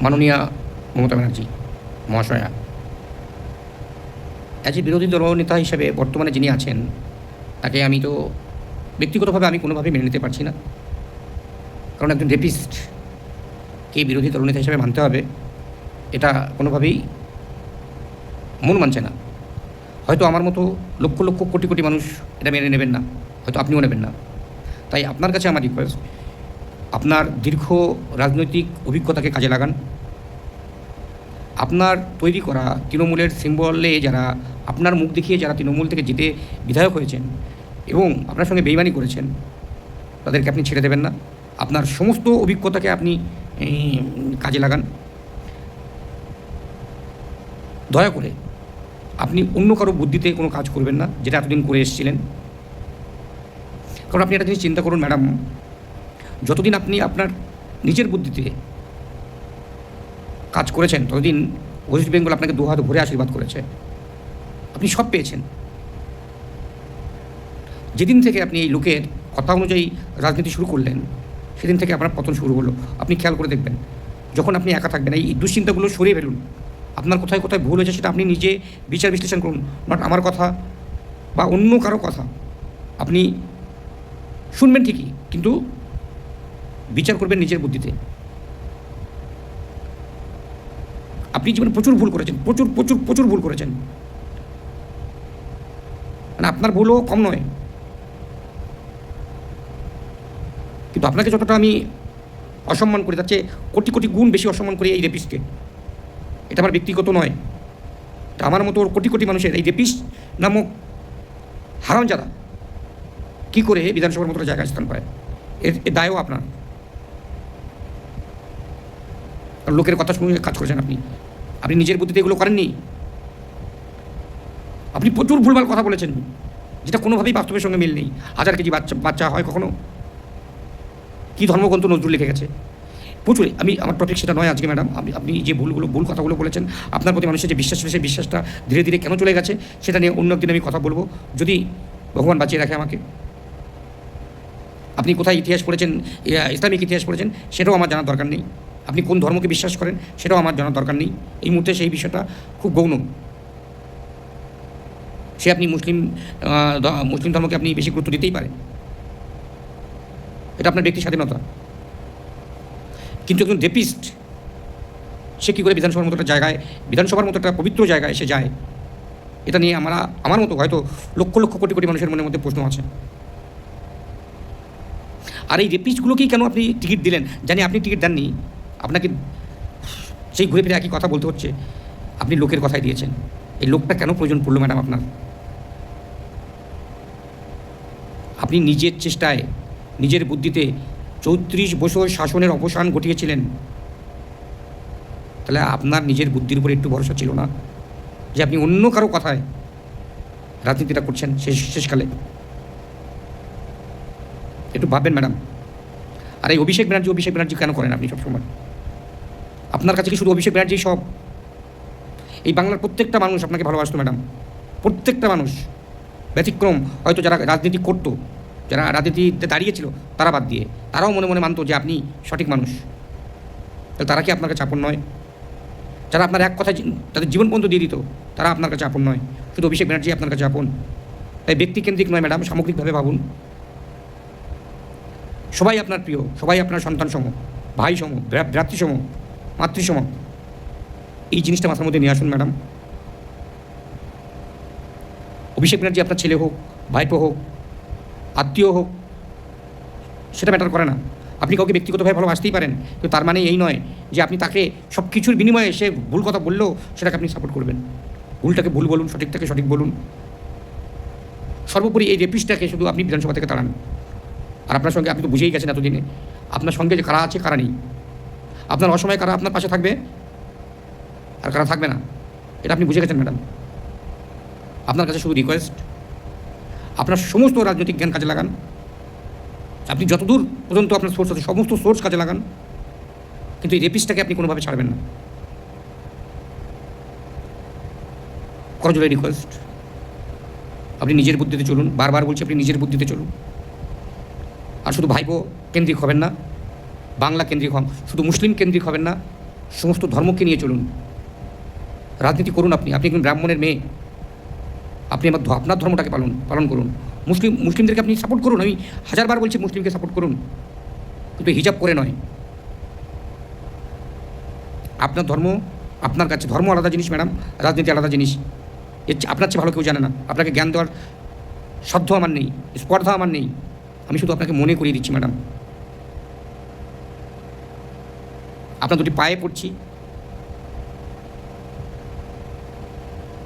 মাননীয়া Mamata Banerjee মহাশয়া, as a বিরোধী দলনেতা হিসেবে বর্তমানে যিনি আছেন তাকে আমি তো ব্যক্তিগতভাবে আমি কোনোভাবেই মেনে নিতে পারছি না। কারণ একজন রেপিস্টকে বিরোধী দলনেতা হিসেবে মানতে হবে, এটা কোনোভাবেই মন মানছে না। হয়তো আমার মতো লক্ষ লক্ষ কোটি কোটি মানুষ এটা মেনে নেবেন না, হয়তো আপনিও নেবেন না। তাই আপনার কাছে আমার রিকোয়েস্ট, আপনার দীর্ঘ রাজনৈতিক অভিজ্ঞতাকে কাজে লাগান। আপনার তৈরি করা তৃণমূলের সিম্বলে যারা আপনার মুখ দেখিয়ে যারা তৃণমূল থেকে জিতে বিধায়ক হয়েছেন এবং আপনার সঙ্গে বেইমানি করেছেন, তাদেরকে আপনি ছেড়ে দেবেন না। আপনার সমস্ত অভিজ্ঞতাকে আপনি কাজে লাগান। দয়া করে আপনি অন্য কারো বুদ্ধিতে কোনো কাজ করবেন না, যেটা এতদিন করে এসেছিলেন। কারণ আপনি একটা জিনিস চিন্তা করুন ম্যাডাম, যতদিন আপনি আপনার নিজের বুদ্ধিতে কাজ করেছেন ততদিন ওয়েস্ট বেঙ্গল আপনাকে দু হাত ভরে আশীর্বাদ করেছে, আপনি সব পেয়েছেন। যেদিন থেকে আপনি এই লোকের কথা অনুযায়ী রাজনীতি শুরু করলেন সেদিন থেকে আপনার পতন শুরু হলো। আপনি খেয়াল করে দেখবেন, যখন আপনি একা থাকবেন এই দুশ্চিন্তাগুলো সরিয়ে ফেলুন। আপনার কোথায় কোথায় ভুল হয়েছে সেটা আপনি নিজে বিচার বিশ্লেষণ করুন, নট আমার কথা বা অন্য কারো কথা। আপনি শুনবেন ঠিকই, কিন্তু বিচার করবেন নিজের বুদ্ধিতে। আপনি জীবনে প্রচুর ভুল করেছেন, প্রচুর প্রচুর প্রচুর ভুল করেছেন, মানে আপনার ভুলও কম নয়। কিন্তু আপনাকে যতটা আমি অসম্মান করি তার চেয়ে কোটি কোটি গুণ বেশি অসম্মান করি এই রেপিস্টকে। এটা আমার ব্যক্তিগত নয়, এটা আমার মতো কোটি কোটি মানুষের। এই রেপিস্ট নামক হারামজাদা কী করে বিধানসভার মতো জায়গায় স্থান পায়, এর দায়ও আপনার। লোকের কথা শুনে কাজ করেছেন আপনি, আপনি নিজের বুদ্ধিতে এগুলো করেননি। আপনি প্রচুর ভুলভাল কথা বলেছেন যেটা কোনোভাবেই বাস্তবের সঙ্গে মিল নেই। 1000 কেজি বাচ্চা হয় কখনো? কী ধর্মগ্রন্থ নজরুল লিখে গেছে প্রচুর। আমার টপিক সেটা নয় আজকে ম্যাডাম। আপনি যে ভুল কথাগুলো বলেছেন, আপনার প্রতি মানুষের যে বিশ্বাস ছিল সেই বিশ্বাসটা ধীরে ধীরে কেন চলে গেছে সেটা নিয়ে অন্য একদিন আমি কথা বলবো, যদি ভগবান বাঁচিয়ে রাখে আমাকে। আপনি কোথায় ইতিহাস পড়েছেন, ইসলামিক ইতিহাস পড়েছেন সেটাও আমার জানার দরকার নেই। আপনি কোন ধর্মকে বিশ্বাস করেন সেটাও আমার জানার দরকার নেই। এই মুহূর্তে সেই বিষয়টা খুব গৌণ। সে আপনি মুসলিম ধর্মকে আপনি বেশি গুরুত্ব দিতেই পারেন, এটা আপনার ব্যক্তি স্বাধীনতা। কিন্তু একজন রেপিস্ট সে কী করে বিধানসভার মতো একটা জায়গায়, বিধানসভার মতো একটা পবিত্র জায়গায় সে যায়, এটা নিয়ে আমার মতো হয়তো লক্ষ লক্ষ কোটি কোটি মানুষের মনের মধ্যে প্রশ্ন আছে। আর এই রেপিস্টগুলোকেই কেন আপনি টিকিট দিলেন? জানি আপনি টিকিট দেননি, আপনাকে সেই ঘুরে ফিরে একই কথা বলতে হচ্ছে। আপনি লোকের কথাই দিয়েছেন। এই লোকটা কেন প্রয়োজন পড়লো ম্যাডাম আপনার? আপনি নিজের চেষ্টায় নিজের বুদ্ধিতে 34 বছর শাসনের অবসান ঘটিয়েছিলেন। তাহলে আপনার নিজের বুদ্ধির উপরে একটু ভরসা ছিল না যে আপনি অন্য কারো কথায় রাজনীতিটা করছেন শেষকালে? একটু ভাববেন ম্যাডাম। আর এই অভিষেক ব্যানার্জি কেন করেন আপনি সবসময়? আপনার কাছে কি শুধু অভিষেক ব্যানার্জি সব? এই বাংলার প্রত্যেকটা মানুষ আপনাকে ভালোবাসতো ম্যাডাম, প্রত্যেকটা মানুষ। ব্যতিক্রম হয়তো যারা রাজনীতি করতো, যারা রাজনীতিতে দাঁড়িয়েছিল তারা বাদ দিয়ে, তারাও মনে মনে মানতো যে আপনি সঠিক মানুষ। তাহলে তারা কি আপনার কাছে আপন নয়? যারা আপনার এক কথায় তাদের জীবন পর্যন্ত দিয়ে দিত, তারা আপনার কাছে আপন নয়? শুধু অভিষেক ব্যানার্জি আপনার কাছে আপন? তাই ব্যক্তিকেন্দ্রিক নয় ম্যাডাম, সামগ্রিকভাবে ভাবুন। সবাই আপনার প্রিয়, সবাই আপনার সন্তানসম, ভাইসম, ভ্রাতৃসম, মাতৃসম। এই জিনিসটা মাথার মধ্যে নিয়ে আসুন ম্যাডাম। অভিষেক ব্যানার্জি আপনার ছেলে হোক, ভাইপো হোক, আত্মীয় হোক, সেটা ম্যাটার করে না। আপনি কাউকে ব্যক্তিগতভাবে ভালোবাসতেই পারেন, কিন্তু তার মানে এই নয় যে আপনি তাকে সব কিছুর বিনিময়ে সে ভুল কথা বললেও সেটাকে আপনি সাপোর্ট করবেন। ভুলটাকে ভুল বলুন, সঠিকটাকে সঠিক বলুন। সর্বোপরি এই রেপিস্টটাকে শুধু আপনি বিধানসভা থেকে তাড়ান। আর আপনার সঙ্গে আপনি তো বুঝেই গেছেন এতদিনে আপনার সঙ্গে যে কারা আছে কারা নেই। আপনার অসময়ে কারা আপনার পাশে থাকবে আর কারা থাকবে না, এটা আপনি বুঝে গেছেন ম্যাডাম। আপনার কাছে শুধু রিকোয়েস্ট, আপনার সমস্ত রাজনৈতিক জ্ঞান কাজে লাগান। আপনি যতদূর পর্যন্ত আপনার সোর্স আছে সমস্ত সোর্স কাজে লাগান, কিন্তু এই রেপিস্টটাকে আপনি কোনোভাবে ছাড়বেন না। করজোড়ে রিকোয়েস্ট, আপনি নিজের বুদ্ধিতে চলুন। বারবার বলছি আপনি নিজের বুদ্ধিতে চলুন। আর শুধু ভাইপো কেন্দ্রিক হবেন না, বাংলা কেন্দ্রিক হন, শুধু মুসলিম কেন্দ্রিক হবেন না, সমস্ত ধর্মকে নিয়ে চলুন, রাজনীতি করুন। আপনি একজন ব্রাহ্মণের মেয়ে, আপনি আপনার ধর্মটাকে পালন করুন। মুসলিমদেরকে আপনি সাপোর্ট করুন, আমি হাজারবার বলছি মুসলিমকে সাপোর্ট করুন, কিন্তু হিজাব করে নয়। আপনার ধর্ম আপনার কাছে, ধর্ম আলাদা জিনিস ম্যাডাম, রাজনীতি আলাদা জিনিস। আপনার চেয়ে ভালো কেউ জানে না, আপনাকে জ্ঞান দেওয়ার সাধ্য আমার নেই, স্পর্ধা আমার নেই। আমি শুধু আপনাকে মনে করিয়ে দিচ্ছি ম্যাডাম, আপনার দুটি পায়ে পড়ছি।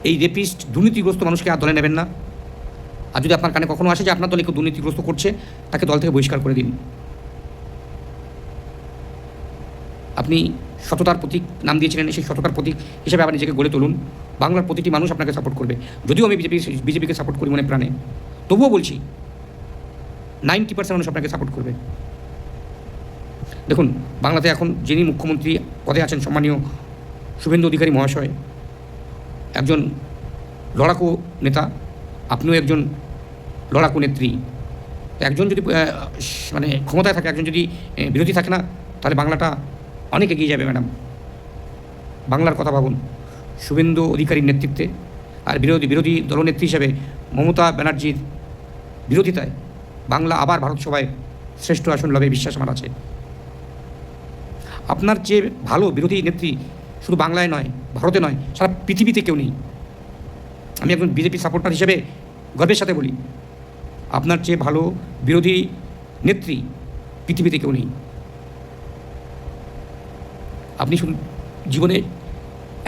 এই রেপিস্ট, দুর্নীতিগ্রস্ত মানুষকে আর দলে নেবেন না। আর যদি আপনার কানে কখনো আসে যে আপনার দলে কেউ দুর্নীতিগ্রস্ত করছে, তাকে দল থেকে বহিষ্কার করে দিন। আপনি সততার প্রতীক নাম দিয়েছিলেন, সেই সততার প্রতীক হিসেবে আবার নিজেকে গড়ে তুলুন। বাংলার প্রতিটি মানুষ আপনাকে সাপোর্ট করবে। যদিও আমি বিজেপিকে সাপোর্ট করি মনে প্রাণে, তবুও বলছি 90% মানুষ আপনাকে সাপোর্ট করবে। দেখুন, বাংলাতে এখন যিনি মুখ্যমন্ত্রী পদে আছেন, সম্মানীয় শুভেন্দু অধিকারী মহাশয়, একজন লড়াকু নেতা, আপনিও একজন লড়াকু নেত্রী। একজন যদি মানে ক্ষমতায় থাকে, একজন যদি বিরোধী থাকে না, তাহলে বাংলাটা অনেক এগিয়ে যাবে ম্যাডাম। বাংলার কথা ভাবুন, শুভেন্দু অধিকারীর নেতৃত্বে আর বিরোধী দলনেত্রী হিসেবে মমতা ব্যানার্জির বিরোধিতায় বাংলা আবার ভারত সভায় শ্রেষ্ঠ আসন লাভে বিশ্বাস আমার আছে। আপনার চেয়ে ভালো বিরোধী নেত্রী শুধু বাংলায় নয়, ভারতে নয়, সারা পৃথিবীতে কেউ নেই। আমি একজন বিজেপি সাপোর্টার হিসেবে গর্বের সাথে বলি, আপনার চেয়ে ভালো বিরোধী নেত্রী পৃথিবীতে কেউ নেই। আপনি শুধু জীবনে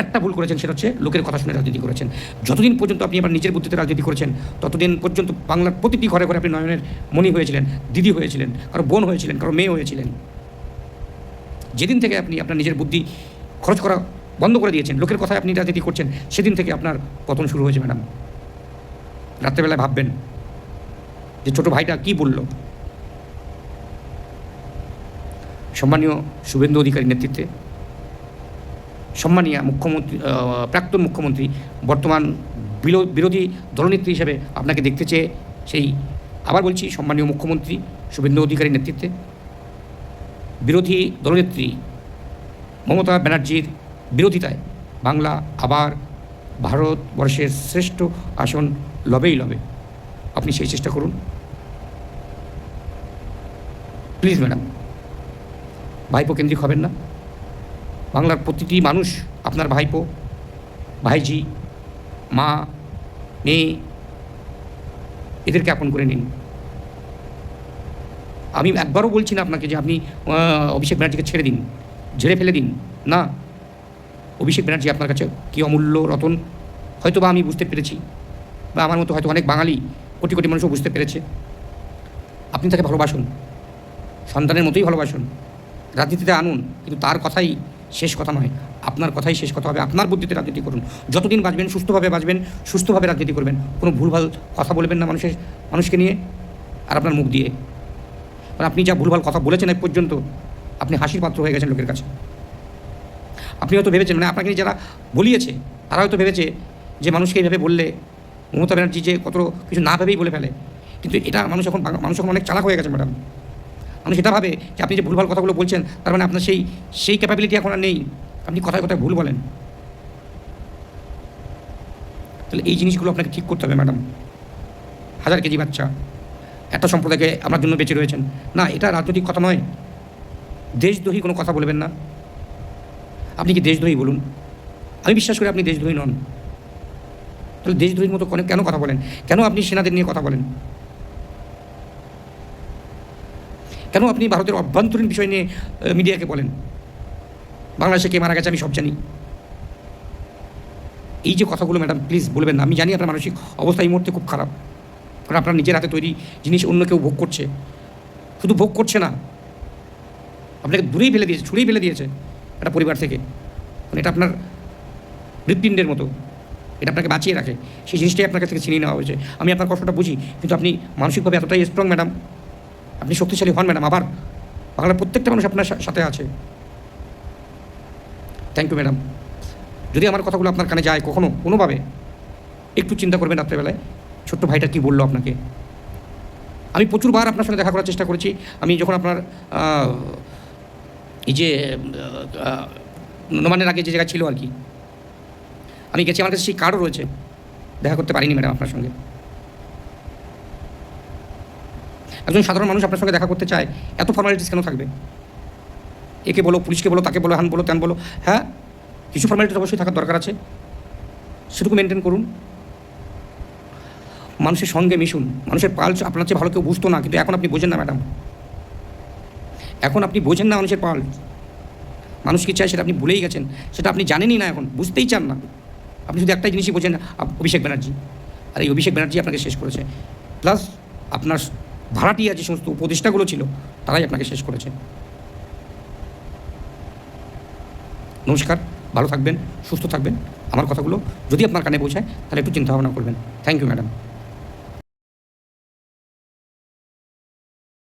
একটা ভুল করেছেন, সেটা হচ্ছে লোকের কথা শুনে রাজনীতি করেছেন। যতদিন পর্যন্ত আপনি আপনার নিজের বুদ্ধিতে রাজনীতি করেছেন, ততদিন পর্যন্ত বাংলার প্রতিটি ঘরে ঘরে আপনি নয়নের মণি হয়েছিলেন, দিদি হয়েছিলেন, কারো বোন হয়েছিলেন, কারো মেয়ে হয়েছিলেন। যেদিন থেকে আপনি আপনার নিজের বুদ্ধি খরচ করা বন্ধ করে দিয়েছেন, লোকের কথায় আপনি রাজনীতি করছেন, সেদিন থেকে আপনার পতন শুরু হয়েছে ম্যাডাম। রাত্রেবেলায় ভাববেন যে ছোটো ভাইটা কি বলল। সম্মানীয় শুভেন্দু অধিকারীর নেতৃত্বে সম্মানীয় মুখ্যমন্ত্রী, প্রাক্তন মুখ্যমন্ত্রী, বর্তমান বিরোধী দলনেত্রী হিসেবে আপনাকে দেখতে চেয়ে, সেই আবার বলছি, সম্মানীয় মুখ্যমন্ত্রী শুভেন্দু অধিকারীর নেতৃত্বে বিরোধী দলনেত্রী মমতা ব্যানার্জির বিরোধিতায় বাংলা আবার ভারতবর্ষের শ্রেষ্ঠ আসন লবেই লবে। আপনি সেই চেষ্টা করুন প্লিজ ম্যাডাম। ভাইপো কেন্দ্রিক হবেন না। বাংলার প্রতিটি মানুষ আপনার ভাইপো, ভাইজি, মা, মেয়ে, এদেরকে আপন করে নিন। আমি একবারও বলছি না আপনাকে যে আপনি অভিষেক ব্যানার্জিকে ছেড়ে দিন, ঝেড়ে ফেলে দিন, না। অভিষেক ব্যানার্জি আপনার কাছে কী অমূল্য রতন, হয়তো বা আমি বুঝতে পেরেছি, বা আমার মতো হয়তো অনেক বাঙালি কোটি কোটি মানুষও বুঝতে পেরেছে। আপনি তাকে ভালোবাসুন, সন্তানের মতোই ভালোবাসুন, রাজনীতিতে আনুন, কিন্তু তার কথাই শেষ কথা নয়, আপনার কথাই শেষ কথা হবে। আপনার বুদ্ধিতে রাজনীতি করুন। যতদিন বাঁচবেন বাঁচবেন, সুস্থভাবে রাজনীতি করবেন। কোনো ভুলভাল কথা বলবেন না মানুষকে নিয়ে আর আপনার মুখ দিয়ে। কারণ আপনি যা ভুলভাল কথা বলেছেন এক পর্যন্ত, আপনি হাসির পাত্র হয়ে গেছেন লোকের কাছে। আপনি হয়তো ভেবেছেন, মানে আপনাকে যারা বলিয়েছে তারা হয়তো ভেবেছে যে মানুষকে এইভাবে বললে মমতা ব্যানার্জি যে কত কিছু না ভেবেই বলে ফেলে। কিন্তু এটা মানুষ এখন অনেক চালাক হয়ে গেছে ম্যাডাম। মানুষ এটা ভাবে যে আপনি যে ভুলভাল কথাগুলো বলছেন, তার মানে আপনার সেই ক্যাপাবিলিটি এখন আর নেই, আপনি কথায় কথায় ভুল বলেন। তাহলে এই জিনিসগুলো আপনাকে ঠিক করতে হবে ম্যাডাম। 1000 কেজি বাচ্চা একটা সম্প্রদায়কে আপনার জন্য বেঁচে রয়েছেন না, এটা রাজনৈতিক কথা নয়। দেশদ্রোহী কোনো কথা বলবেন না। আপনি কি দেশদ্রোহী বলুন? আমি বিশ্বাস করি আপনি দেশদ্রোহী নন। তাহলে দেশদ্রোহীর মতো কেন কথা বলেন? কেন আপনি সেনাদের নিয়ে কথা বলেন? কেন আপনি ভারতের অভ্যন্তরীণ বিষয় নিয়ে মিডিয়াকে বলেন? বাংলাদেশে কে মারা গেছে আমি সব জানি। এই যে কথাগুলো ম্যাডাম প্লিজ বলবেন না। আমি জানি আপনার মানসিক অবস্থা এই মুহূর্তে খুব খারাপ, কারণ আপনার নিজের হাতে তৈরি জিনিস অন্য কেউ ভোগ করছে। শুধু ভোগ করছে না, আপনাকে দূরেই ফেলে দিয়েছে, ছুঁড়েই ফেলে দিয়েছে একটা পরিবার থেকে। মানে এটা আপনার হৃৎপিণ্ডের মতো, এটা আপনাকে বাঁচিয়ে রাখে। সেই জিনিসটাই আপনার কাছ থেকে ছিনিয়ে নেওয়া হয়েছে। আমি আপনার কষ্টটা বুঝি, কিন্তু আপনি মানসিকভাবে এতটাই স্ট্রং ম্যাডাম, আপনি শক্তিশালী হন ম্যাডাম। আবার বাংলার প্রত্যেকটা মানুষ আপনার সাথে আছে। Thank you madam. যদি আমার কথাগুলো আপনার কানে যায় কখনো কোনোভাবে, একটু চিন্তা করবেন রাত্রেবেলায় ছোট্ট ভাইটা কী বললো আপনাকে। আমি প্রচুরবার আপনার সঙ্গে দেখা করার চেষ্টা করেছি। আমি যখন আপনার এই যে নবান্নের আগে যে জায়গায় ছিল আর কি, আমি গেছি, আমার কাছে সেই কার্ডও রয়েছে। দেখা করতে পারিনি ম্যাডাম আপনার সঙ্গে। একজন সাধারণ মানুষ আপনার সঙ্গে দেখা করতে চায়, এত ফর্মালিটিস কেন থাকবে? একে বলো, পুলিশকে বলো, তাকে বলো, হ্যান বলো, ত্যান বলো। হ্যাঁ, কিছু ফর্মালিটিস অবশ্যই থাকার দরকার আছে, সেটুকু মেনটেন করুন। মানুষের সঙ্গে মিশুন। মানুষের পালস আপনার চেয়ে ভালো কেউ বুঝতো না, কিন্তু এখন আপনি বোঝেন না ম্যাডাম। এখন আপনি বোঝেন না মানুষের পালস। মানুষ কী চায় সেটা আপনি ভুলেই গেছেন, সেটা আপনি জানেনই না, এখন বুঝতেই চান না। আপনি শুধু একটাই জিনিসই বোঝেন, অভিষেক ব্যানার্জি। আর এই অভিষেক ব্যানার্জি আপনাকে শেষ করেছে, প্লাস আপনার ভাড়াটিয়া যে সমস্ত উপদেষ্টাগুলো ছিল তারাই আপনাকে শেষ করেছে। নমস্কার, ভালো থাকবেন, সুস্থ থাকবেন। আমার কথাগুলো যদি আপনার কানে পৌঁছায় তাহলে একটু চিন্তা ভাবনা করবেন। Thank you madam.